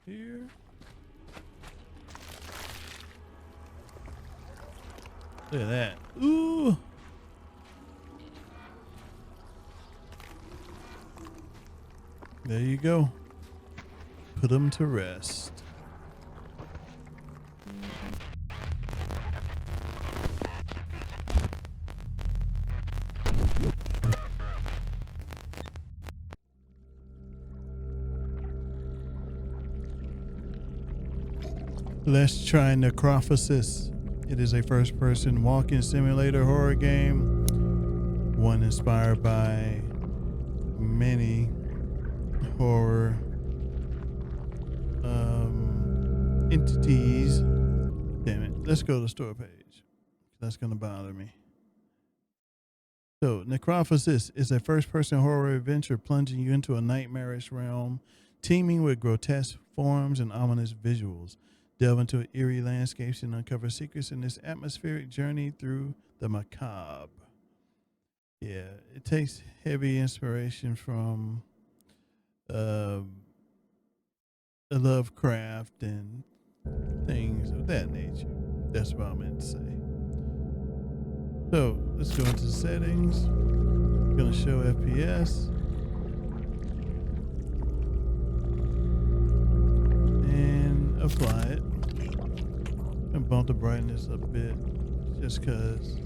here. Look at that. Ooh. There you go. Put them to rest. Let's try Necrophosis. It is a first-person walking simulator horror game, one inspired by many horror entities. Damn it. Let's go to the store page. That's going to bother me. So, Necrophosis is a first-person horror adventure plunging you into a nightmarish realm, teeming with grotesque forms and ominous visuals. Delve into eerie landscapes and uncover secrets in this atmospheric journey through the macabre. Yeah, it takes heavy inspiration from Lovecraft and things of that nature. That's what I meant to say. So let's go into the settings. I'm gonna show FPS. And apply it. And bump the brightness a bit just cause.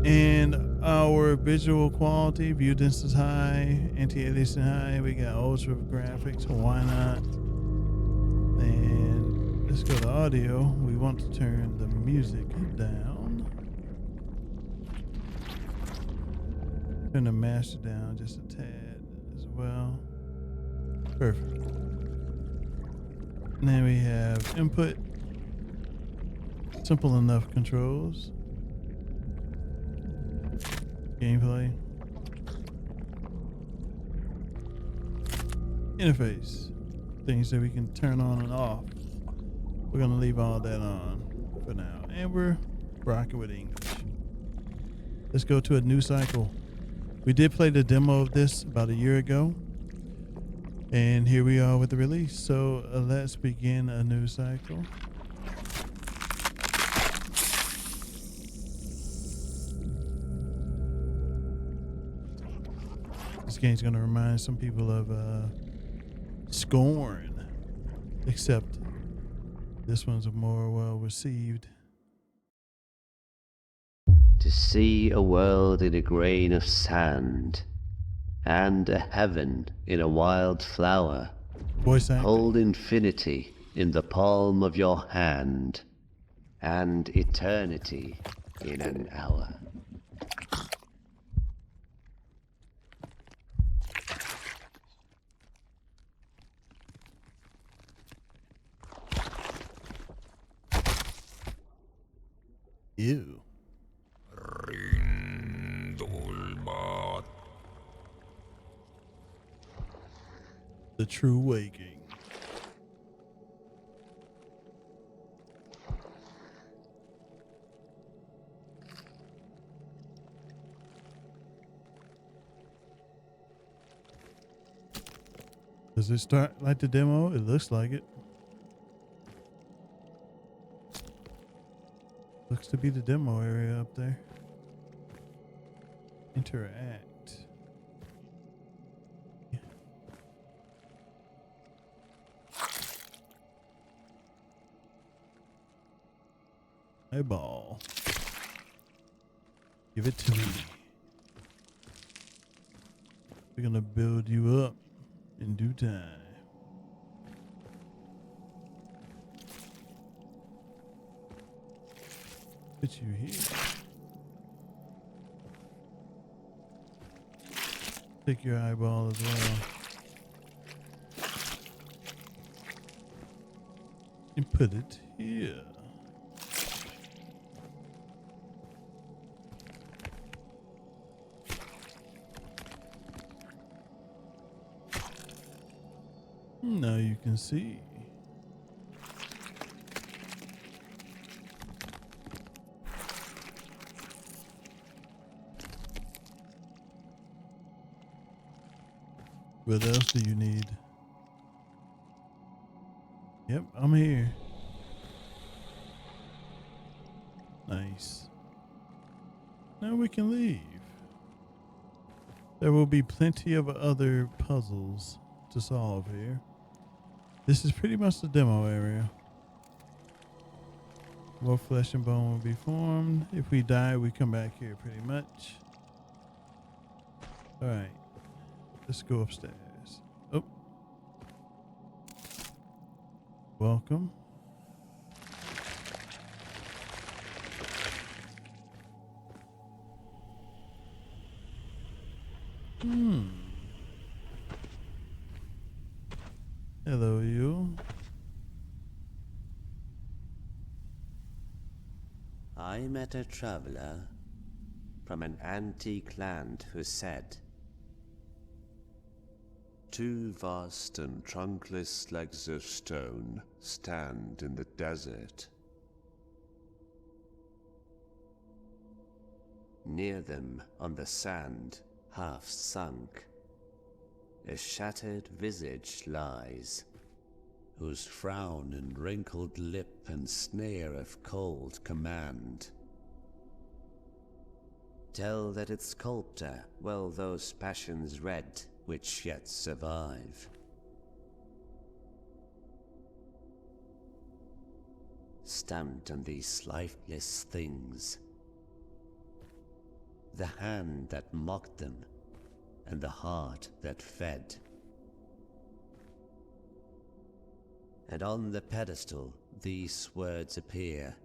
And our visual quality, view distance high, anti-aliasing high. We got ultra graphics, why not? And let's go to audio. We want to turn the music down. Turn the master down just a tad as well. Perfect. And then we have input. Simple enough controls. Gameplay. Interface. Things that we can turn on and off. We're going to leave all that on for now. And we're rocking with English. Let's go to a new cycle. We did play the demo of this about a year ago. And here we are with the release. So let's begin a new cycle. This game's going to remind some people of Scorn, except this one's more well received. To see a world in a grain of sand, and a heaven in a wild flower. Voice acting. Hold infinity in the palm of your hand, and eternity in an hour. Ew. The True Waking. Does it start like the demo? It looks like it. Looks to be the demo area up there. Interact. Eyeball. Give it to me. We're gonna build you up in due time. Put you here. Take your eyeball as well. And put it here. Now you can see. What else do you need? Yep, I'm here. Nice. Now we can leave. There will be plenty of other puzzles to solve here. This is pretty much the demo area. More flesh and bone will be formed. If we die, we come back here pretty much. Alright. Let's go upstairs. Oh. Welcome. Hello, you. I met a traveler from an antique land who said, "Two vast and trunkless legs of stone stand in the desert. Near them, on the sand, half sunk, a shattered visage lies, whose frown and wrinkled lip and sneer of cold command. Tell that its sculptor well those passions read which yet survive. Stamped on these lifeless things, the hand that mocked them, and the heart that fed. And on the pedestal these words appear.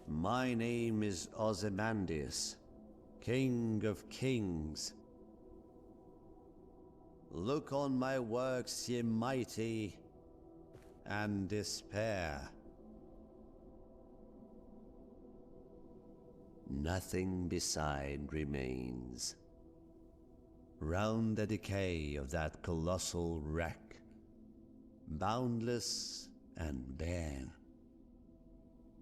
My name is Ozymandias, King of Kings. Look on my works, ye mighty, and despair. Nothing beside remains. Round the decay of that colossal wreck, boundless and bare,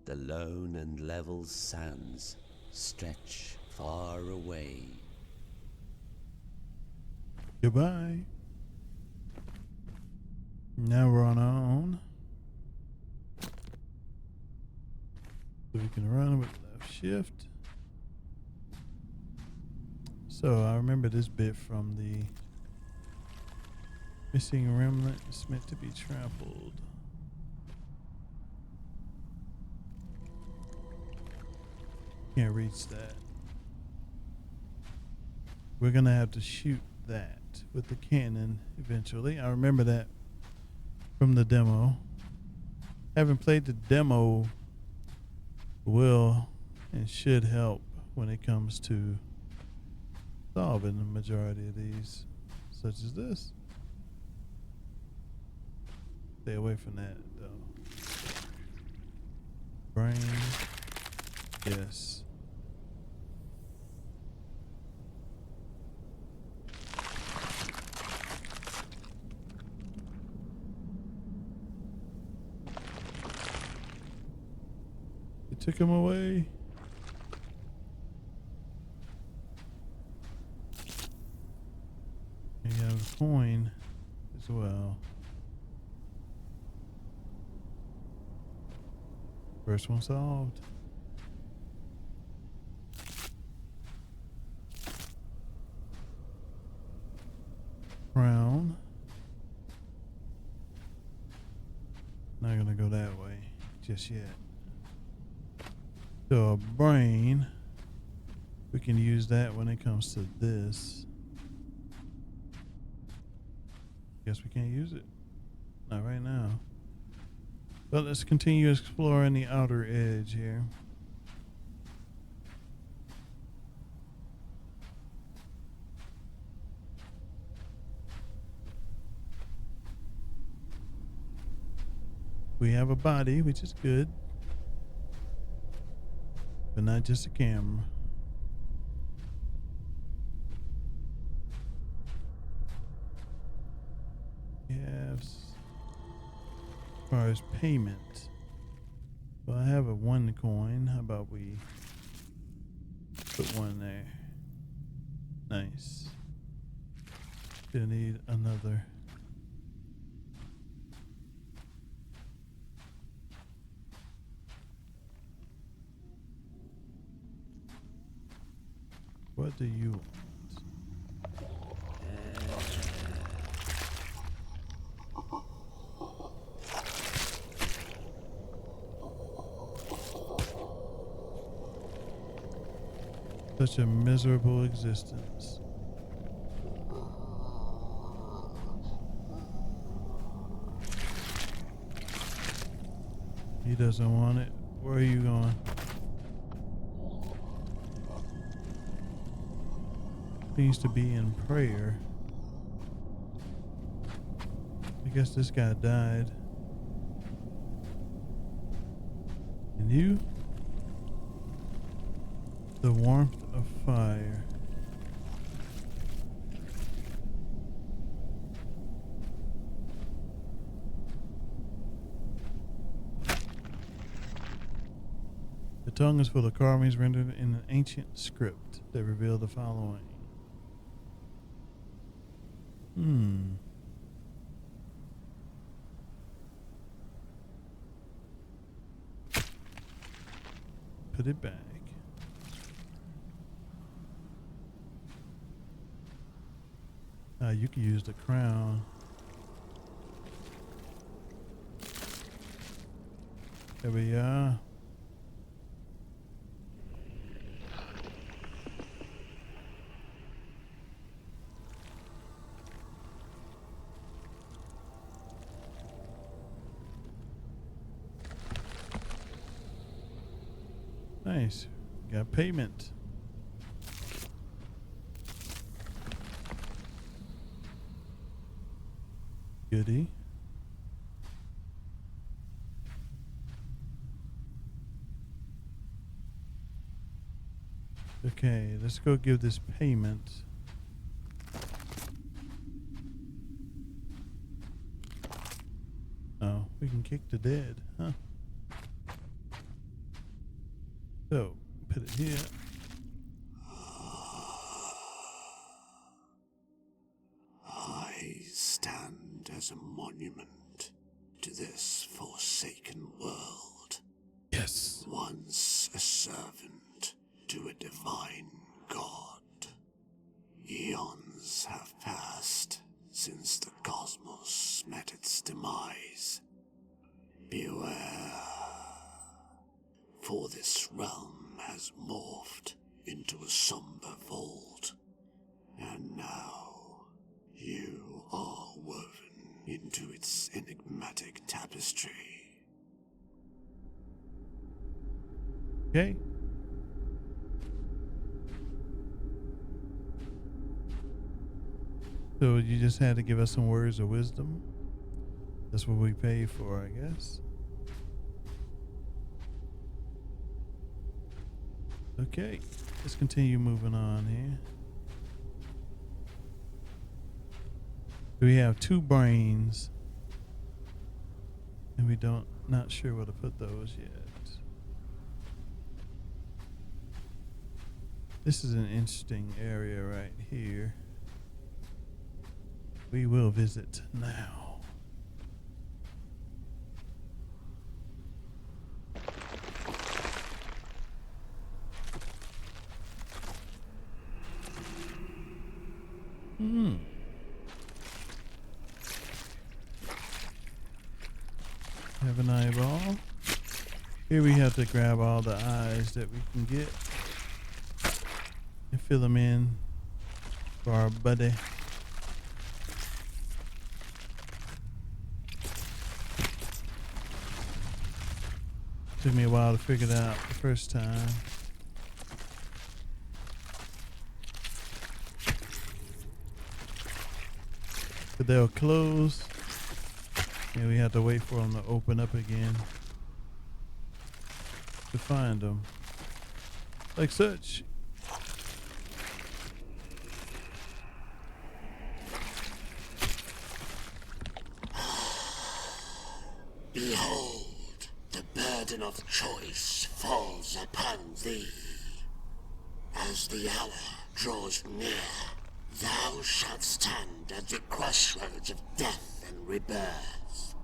the lone and level sands stretch far away. Goodbye. Now we're on our own. So we can run with left shift. So I remember this bit from the missing remnant is meant to be trampled. Can't reach that. We're gonna have to shoot that with the cannon eventually. I remember that from the demo. Haven't played the demo, will and should help when it comes to solving the majority of these, such as this. Stay away from that though. Brain. Yes. They took him away. And you have a coin as well. First one solved. Crown. Not gonna go that way just yet. So a brain, we can use that when it comes to this. Guess we can't use it. Not right now. But let's continue exploring the outer edge here. We have a body, which is good. But not just a camera. Yes. As far as payment. Well, I have a 1 coin. How about we put 1 there? Nice. Still need another. What do you want? Such a miserable existence. He doesn't want it. Where are you going? Seems to be in prayer. I guess this guy died. And you? The warmth of fire. The tongue is full of carvings rendered in an ancient script that reveal the following. Put it back. You can use the crown. There we are. Nice. Got payment. Goody. Okay, let's go give this payment. Oh, we can kick the dead, huh? So, put it here. I stand as a monument to this forsaken world. Yes. Once a servant to a divine god. Eons have passed since the cosmos met its demise. Beware, for this realm has morphed into a somber vault, and now you are woven into its enigmatic tapestry. Okay. So you just had to give us some words of wisdom. That's what we pay for, I guess. Okay, let's continue moving on here. We have 2 brains, and we not sure where to put those yet. This is an interesting area right here. We will visit now. Have an eyeball. Here we have to grab all the eyes that we can get and fill them in for our buddy. Took me a while to figure it out the first time. But they'll close, and we have to wait for them to open up again to find them. Like such. Behold, the burden of choice falls upon thee. As the hour draws near, thou shalt stand at the crossroads of death and rebirth.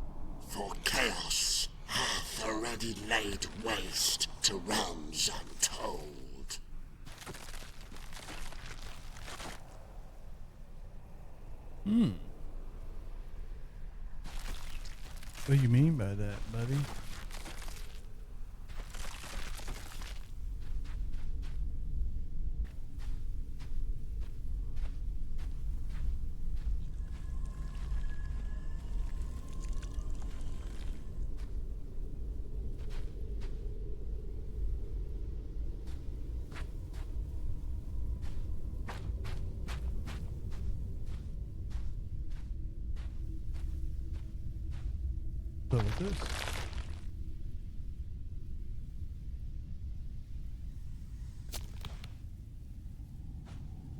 For chaos hath already laid waste to realms untold. What do you mean by that, buddy? So what's this?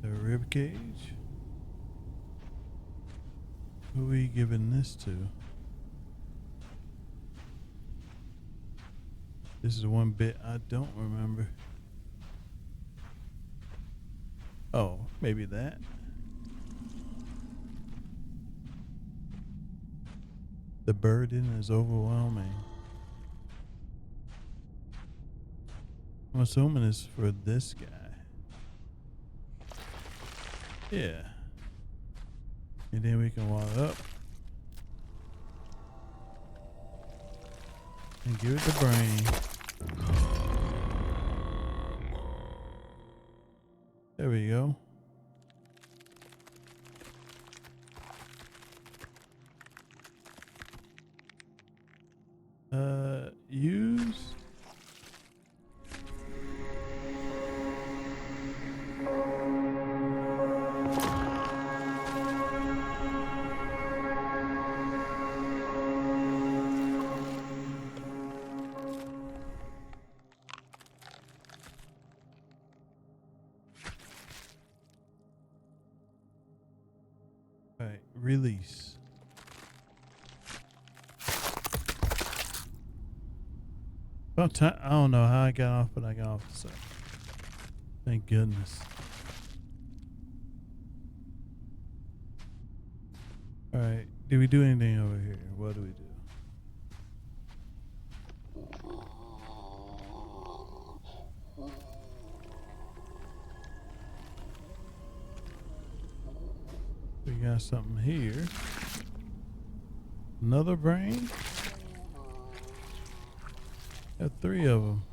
The rib cage. Who are we giving this to? This is one bit I don't remember. Oh, maybe that. The burden is overwhelming. I'm assuming it's for this guy. Yeah. And then we can walk up and give it the brain. There we go. Use. All right, release. About time. I don't know how I got off, but I got off the side. Thank goodness. All right. Did we do anything over here? What do we do? We got something here. Another brain. Got 3 of them.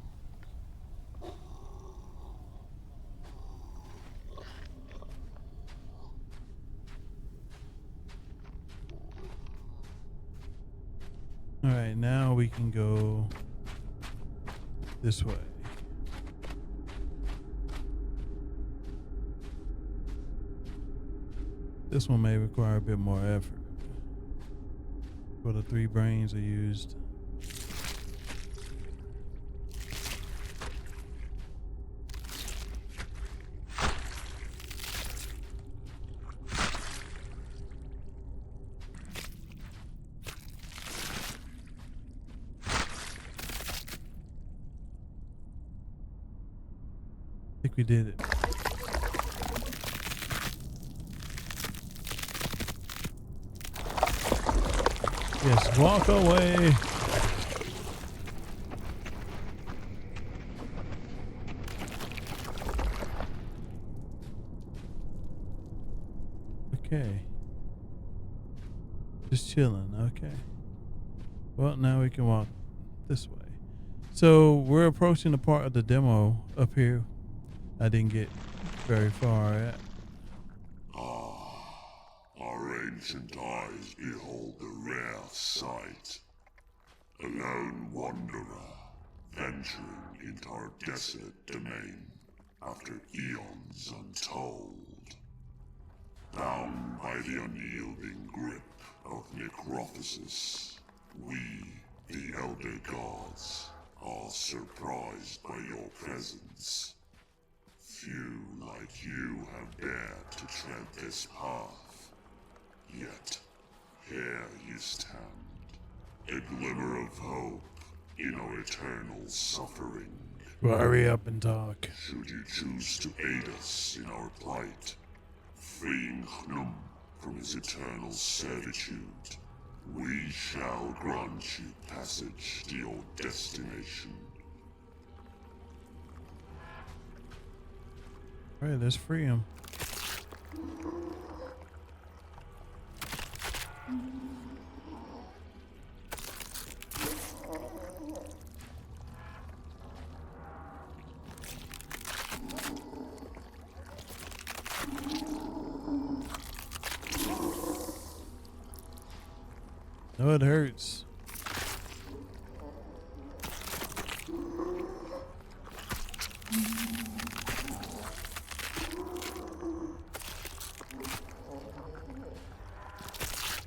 All right, now we can go this way. This one may require a bit more effort. But the 3 brains are used. I think we did it. Yes, walk away. Okay. Just chilling, okay. Well, now we can walk this way. So we're approaching the part of the demo up here I didn't get very far at. Our ancient eyes behold the rare sight. A lone wanderer venturing into our desolate domain after eons untold. Bound by the unyielding grip of Necrophosis, we, the Elder Gods, are surprised by your presence. Few like you have dared to tread this path. Yet, here you stand, a glimmer of hope in our eternal suffering. Well, hurry up and talk. Should you choose to aid us in our plight, freeing Hnum from his eternal servitude, we shall grant you passage to your destination. Alright, let's free him. No, it hurts.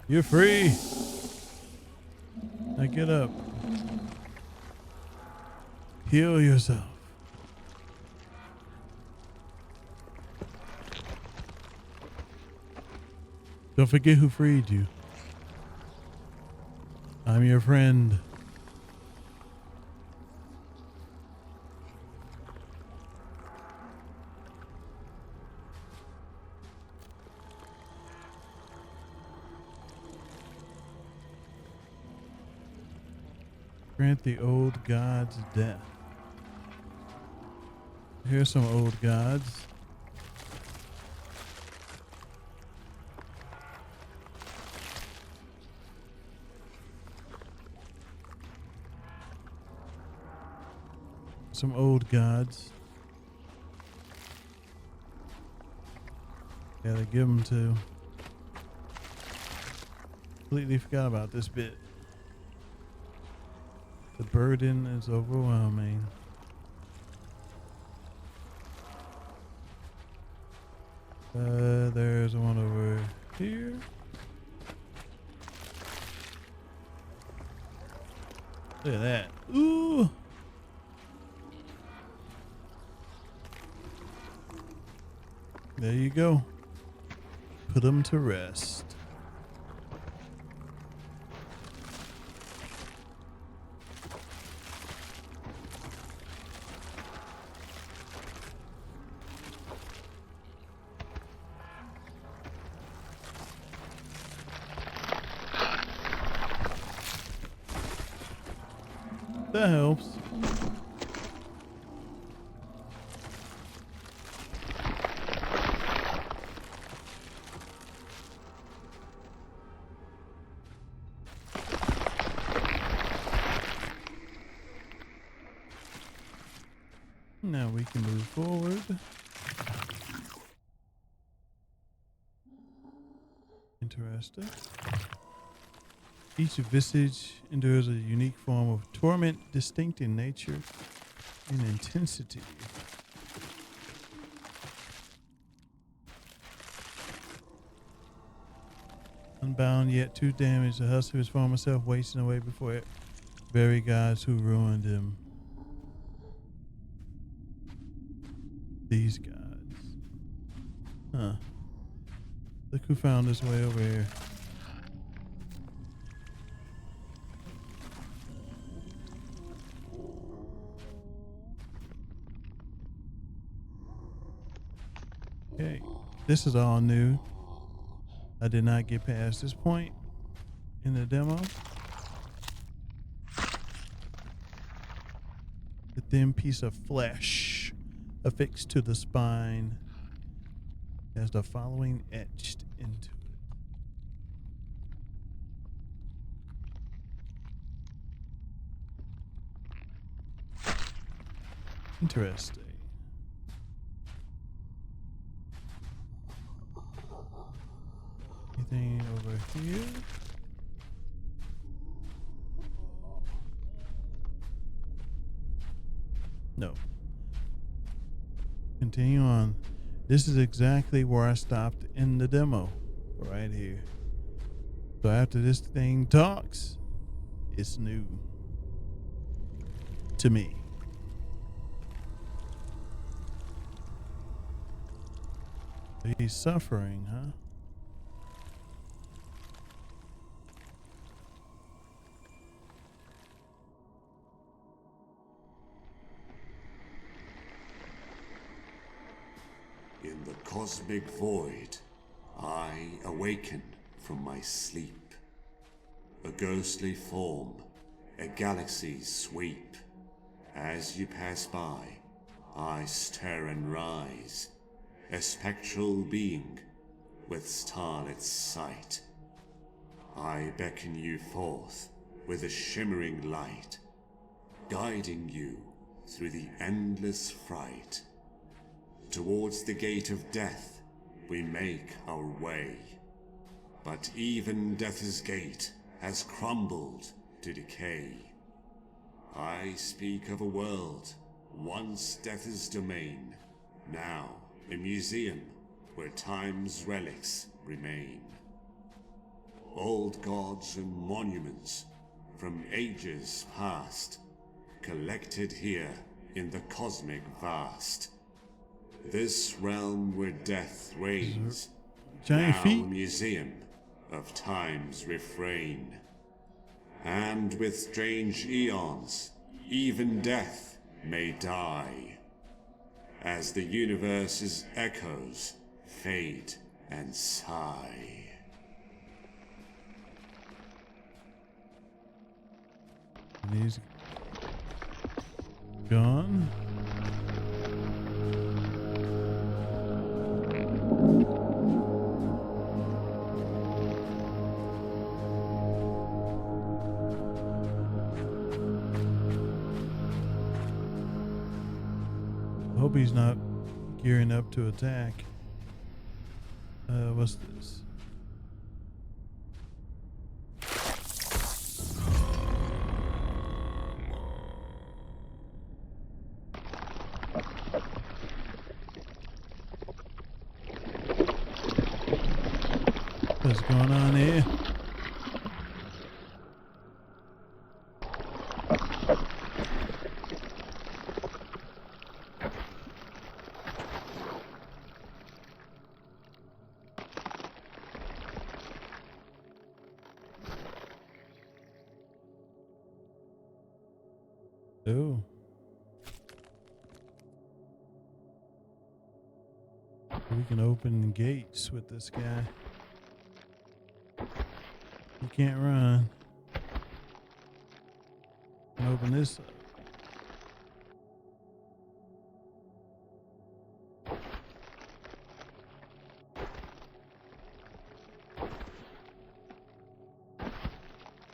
You're free. Now get up. Heal yourself. Don't forget who freed you. I'm your friend. Grant the old gods death. Here's some old gods. Some old gods. Gotta give them to. Completely forgot about this bit. The burden is overwhelming. There's one over here. Look at that. Ooh. There you go. Put them to rest. That helps. Now we can move forward. Interesting. Each visage endures a unique form of torment, distinct in nature and intensity. Unbound yet too damaged, the husk of his former self wasting away before it. Very gods who ruined him. These gods. Huh. Look who found his way over here. Okay, this is all new. I did not get past this point in the demo. The thin piece of flesh affixed to the spine has the following etched into it. Interesting. Anything over here? No. Continue on. This is exactly where I stopped in the demo. Right here. So after this thing talks, it's new. To me. He's suffering, huh? In the cosmic void, I awaken from my sleep. A ghostly form, a galaxy's sweep. As you pass by, I stir and rise, a spectral being with starlit sight. I beckon you forth with a shimmering light, guiding you through the endless fright. Towards the gate of death we make our way, but even death's gate has crumbled to decay. I speak of a world once death's domain, now a museum where time's relics remain. Old gods and monuments from ages past, collected here in the cosmic vast. This realm where death reigns, Giant now feet. a museum of time's refrain. And with strange eons, even death may die, as the universe's echoes fade and sigh. And he's gone. I hope he's not gearing up to attack. What's this? What's going on here? Oh. We can open gates with this guy. You can't run. Can open this up.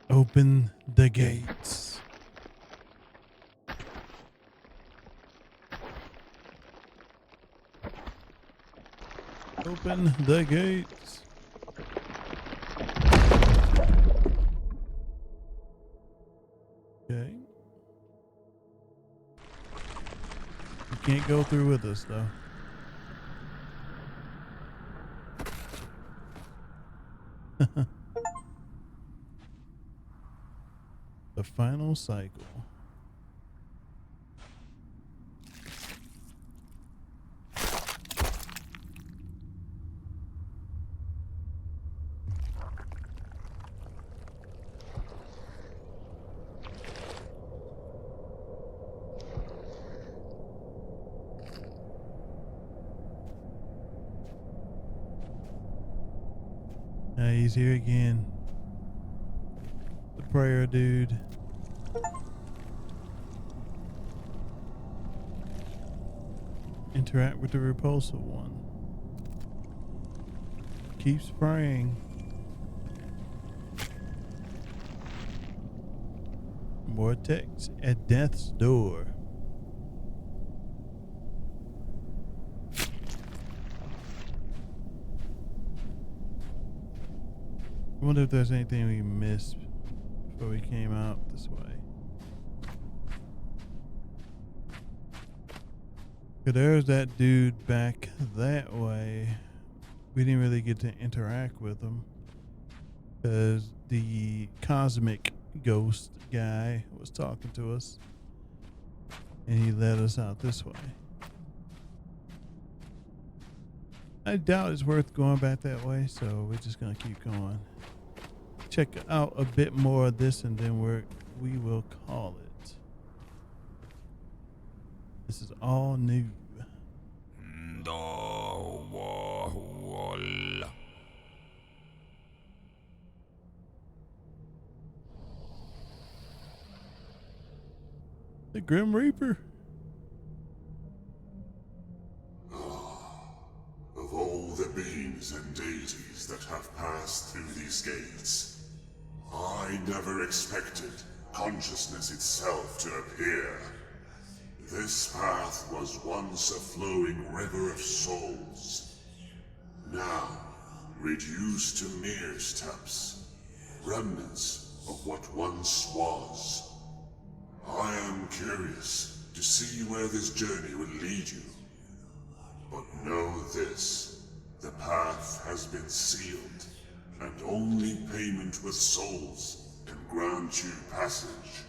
Open the gates. Open the gates. Okay. You can't go through with us though. The final cycle. He's here again. The prayer dude. Interact with the repulsive one. Keeps praying. Vortex at death's door. I wonder if there's anything we missed before we came out this way. Cause there's that dude back that way. We didn't really get to interact with him because the cosmic ghost guy was talking to us and he led us out this way. I doubt it's worth going back that way, so we're just gonna keep going. Check out a bit more of this and then we will call it. This is all new. The Grim Reaper. Of all the beings and deities that have passed through these gates, I never expected consciousness itself to appear. This path was once a flowing river of souls. Now, reduced to mere steps, remnants of what once was. I am curious to see where this journey will lead you. But know this, the path has been sealed, and only payment with souls can grant you passage.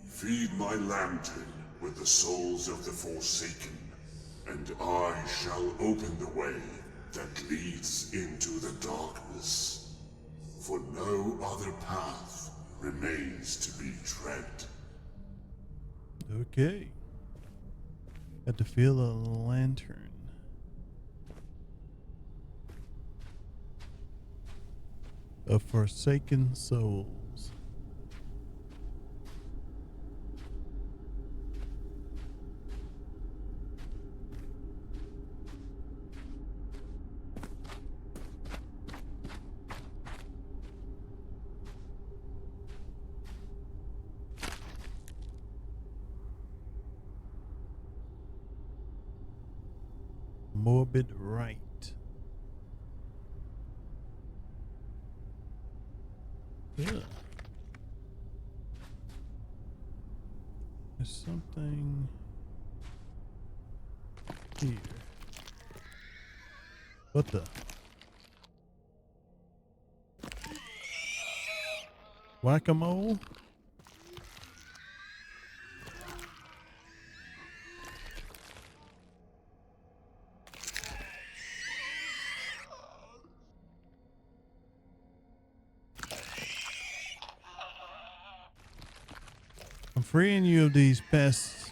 Feed my lantern with the souls of the Forsaken, and I shall open the way that leads into the darkness. For no other path remains to be tread. Okay. Had to feel a lantern. Of forsaken souls. Morbid right. Ugh. There's something here. What the? Whack-a-mole? I'm freeing you of these pests.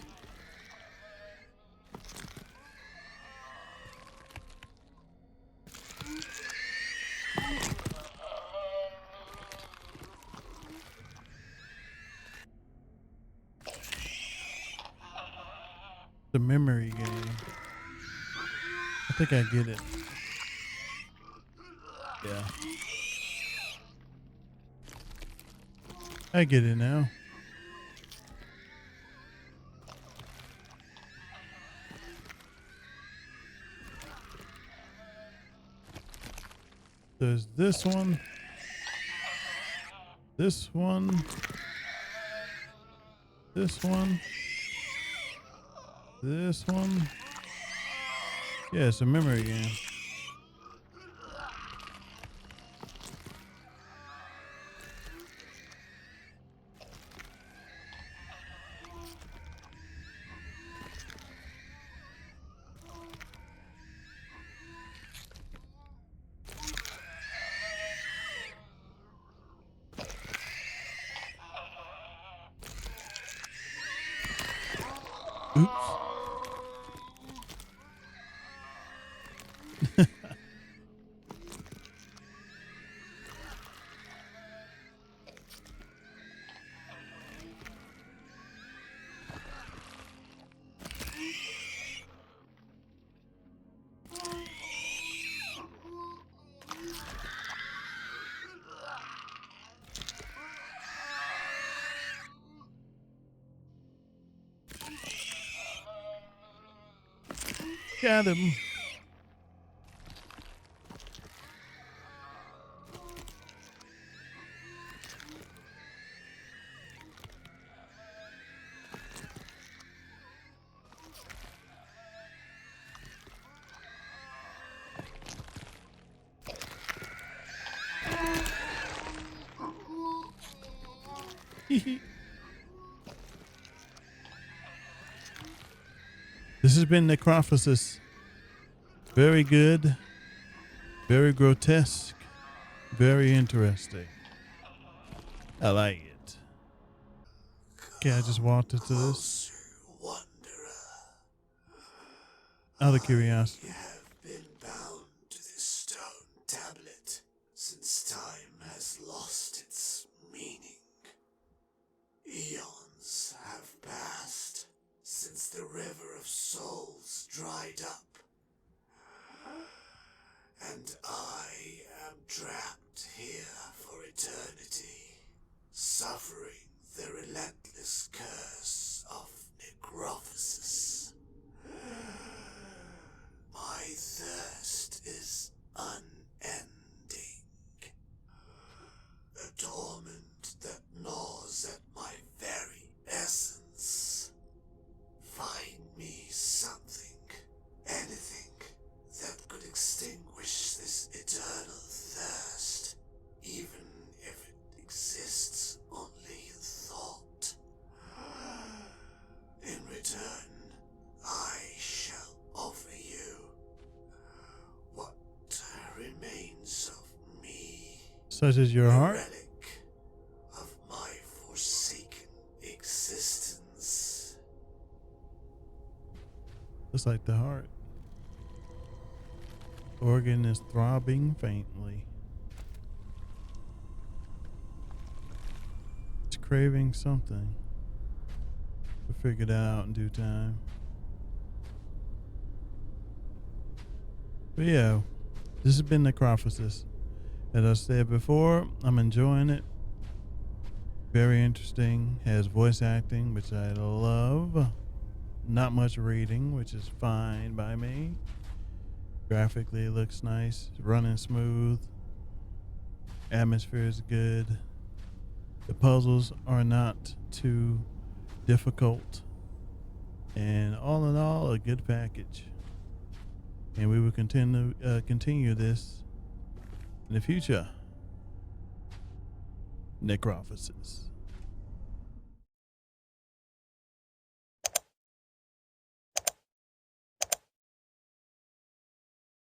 The memory game. I think I get it. Yeah. I get it now. There's this one. This one. This one. This one. Yeah, it's a memory game. Oops. Got him. This has been Necrophosis. Very good. Very grotesque. Very interesting. I like it. Okay, I just walked into this. Out of curiosity. You have been bound to this stone tablet since time has lost its meaning. Eons have passed. souls dried up, and I am trapped here for eternity, suffering the relentless curse of necrophosis. My thirst is unending, a torment that gnaws at my very essence. Find me something, anything, that could extinguish this eternal thirst, even if it exists only in thought. In return, I shall offer you what remains of me. Such as your A heart? relic of my forsaken existence. Looks like the heart. Organ is throbbing faintly. It's craving something. We'll figure that out in due time. But yeah, this has been Necrophosis. As I said before, I'm enjoying it. Very interesting. Has voice acting, which I love. Not much reading, which is fine by me. Graphically, it looks nice. It's running smooth. Atmosphere is good. The puzzles are not too difficult. And all in all, a good package. And we will continue this in the future. Necrophosis.